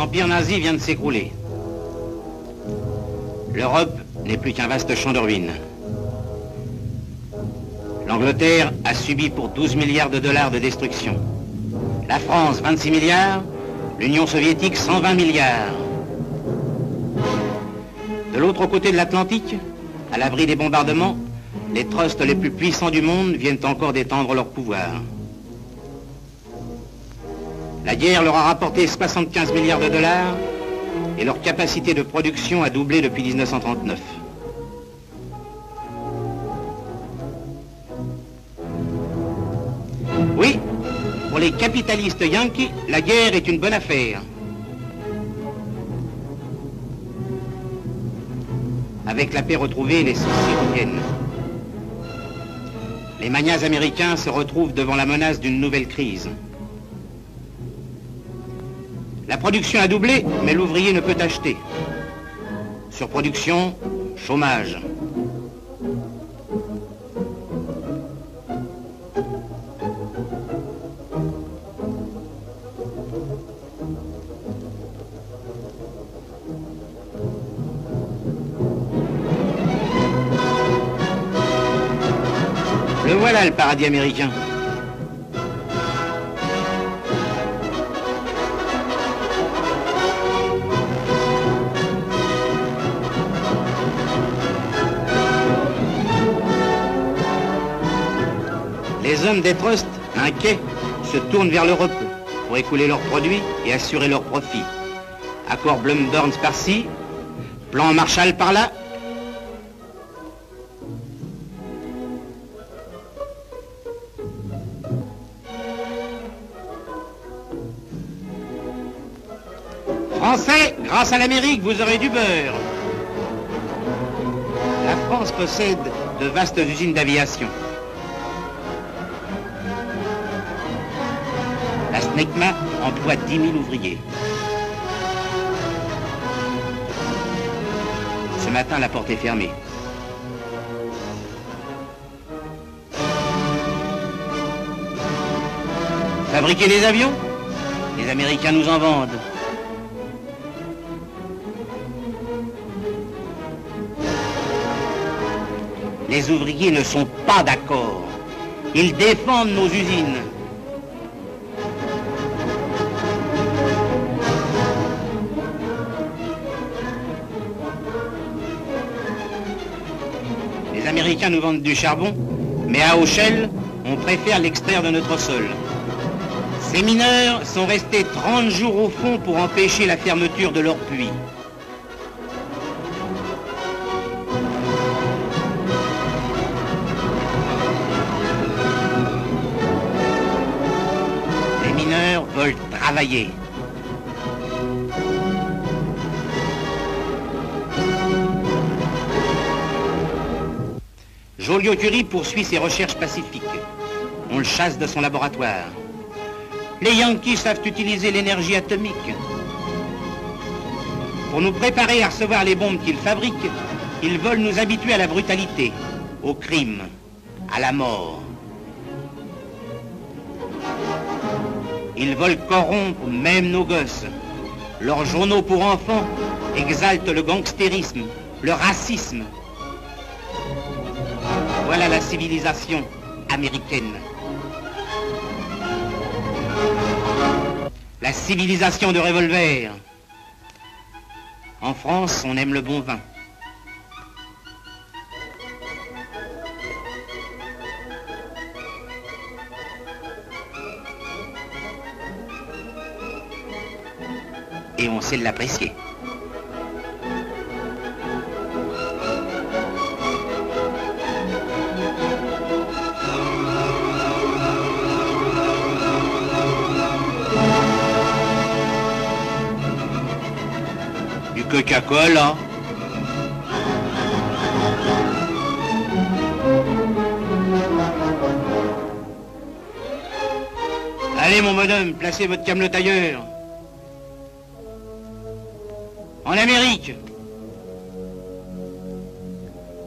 L'empire nazi vient de s'écrouler. L'Europe n'est plus qu'un vaste champ de ruines. L'Angleterre a subi pour 12 milliards de dollars de destruction. La France, 26 milliards. L'Union soviétique, 120 milliards. De l'autre côté de l'Atlantique, à l'abri des bombardements, les trusts les plus puissants du monde viennent encore d'étendre leur pouvoir. La guerre leur a rapporté 75 milliards de dollars et leur capacité de production a doublé depuis 1939. Oui, pour les capitalistes yankees, la guerre est une bonne affaire. Avec la paix retrouvée, les soucis reviennent. Les magnats américains se retrouvent devant la menace d'une nouvelle crise. La production a doublé, mais l'ouvrier ne peut acheter. Surproduction, chômage. Le voilà, le paradis américain. Les hommes des trusts, inquiets, se tournent vers l'Europe pour écouler leurs produits et assurer leurs profits. Accord Blum-Burns par-ci, plan Marshall par-là. Français, grâce à l'Amérique, vous aurez du beurre. La France possède de vastes usines d'aviation. La SNECMA emploie 10 000 ouvriers. Ce matin, la porte est fermée. Fabriquer des avions? Les Américains nous en vendent. Les ouvriers ne sont pas d'accord. Ils défendent nos usines. Les Américains nous vendent du charbon, mais à Auchel, on préfère l'extraire de notre sol. Ces mineurs sont restés 30 jours au fond pour empêcher la fermeture de leur puits. Les mineurs veulent travailler. Joliot-Curie poursuit ses recherches pacifiques. On le chasse de son laboratoire. Les Yankees savent utiliser l'énergie atomique. Pour nous préparer à recevoir les bombes qu'ils fabriquent, ils veulent nous habituer à la brutalité, au crime, à la mort. Ils veulent corrompre même nos gosses. Leurs journaux pour enfants exaltent le gangstérisme, le racisme. Voilà la civilisation américaine. La civilisation de revolver. En France, on aime le bon vin. Et on sait l'apprécier. Coca-Cola. Allez mon bonhomme, placez votre camelote ailleurs. En Amérique.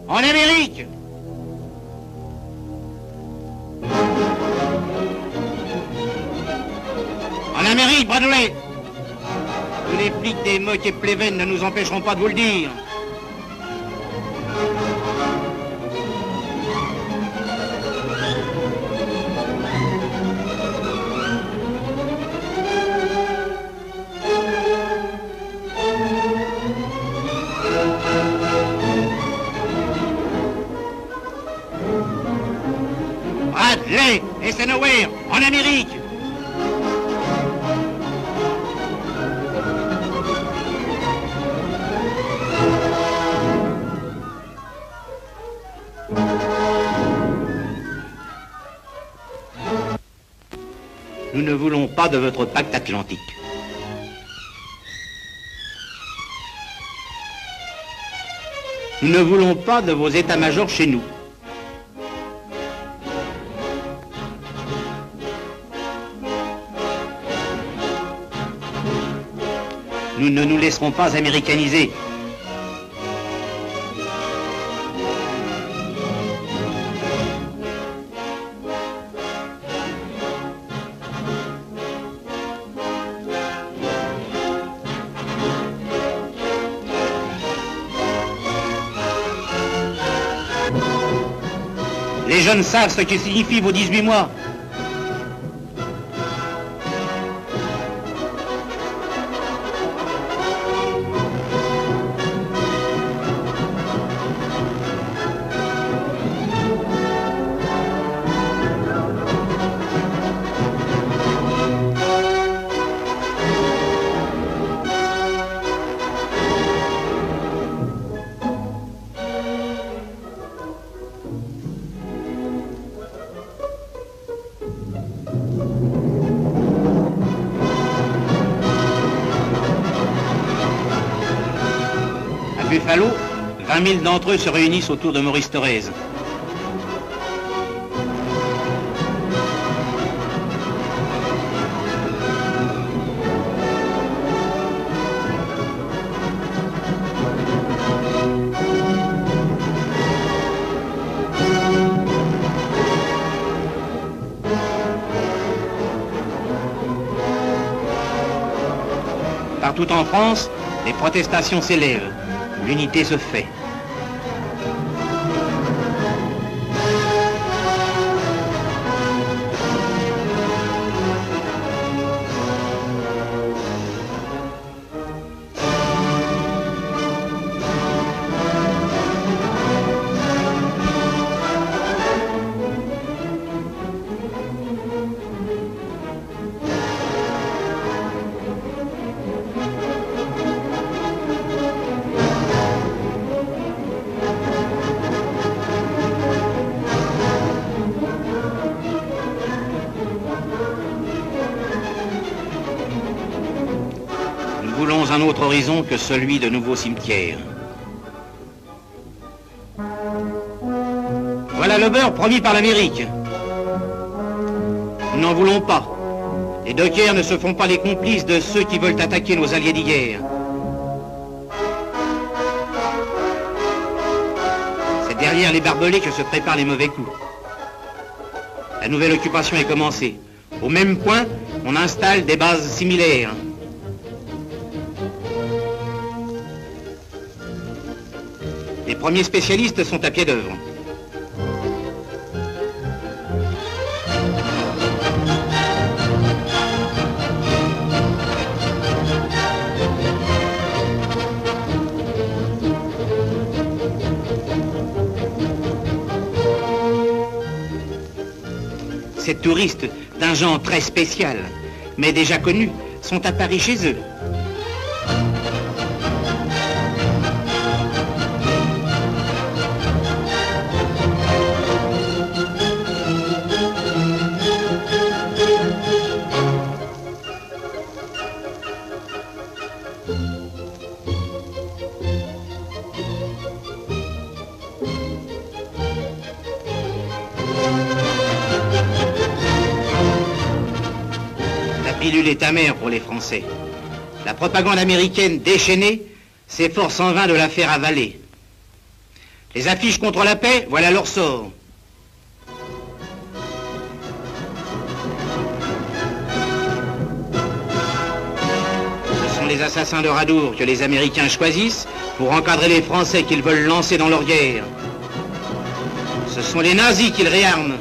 En Amérique. En Amérique, Bradley. Tous les flics des Moques et Pleven ne nous empêcheront pas de vous le dire. Bradley, Eisenhower, en Amérique. Nous ne voulons pas de votre pacte atlantique. Nous ne voulons pas de vos états-majors chez nous. Nous ne nous laisserons pas américaniser. Les jeunes savent ce que signifient vos 18 mois. Buffalo, 20 000 d'entre eux se réunissent autour de Maurice Thorez. Partout en France, les protestations s'élèvent. L'unité se fait. Nous voulons un autre horizon que celui de nouveaux cimetières. Voilà le beurre promis par l'Amérique. Nous n'en voulons pas. Les dockers ne se font pas les complices de ceux qui veulent attaquer nos alliés d'hier. C'est derrière les barbelés que se préparent les mauvais coups. La nouvelle occupation est commencée. Au même point, on installe des bases similaires. Les premiers spécialistes sont à pied d'œuvre. Ces touristes, d'un genre très spécial, mais déjà connus, sont à Paris chez eux. La pilule est amère pour les Français. La propagande américaine déchaînée s'efforce en vain de la faire avaler. Les affiches contre la paix, voilà leur sort. Ce sont les assassins de Radour que les Américains choisissent pour encadrer les Français qu'ils veulent lancer dans leur guerre. Ce sont les nazis qu'ils réarment.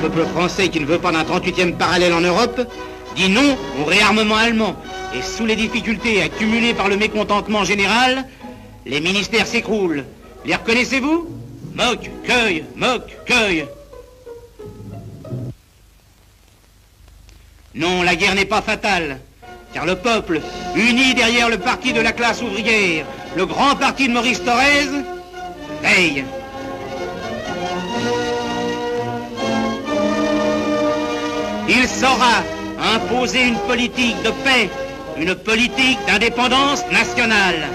Le peuple français qui ne veut pas d'un 38e parallèle en Europe dit non au réarmement allemand. Et sous les difficultés accumulées par le mécontentement général, les ministères s'écroulent. Les reconnaissez-vous? Moque, cueille, moque, cueille. Non, la guerre n'est pas fatale, car le peuple, uni derrière le parti de la classe ouvrière, le grand parti de Maurice Thorez, veille. Il saura imposer une politique de paix, une politique d'indépendance nationale.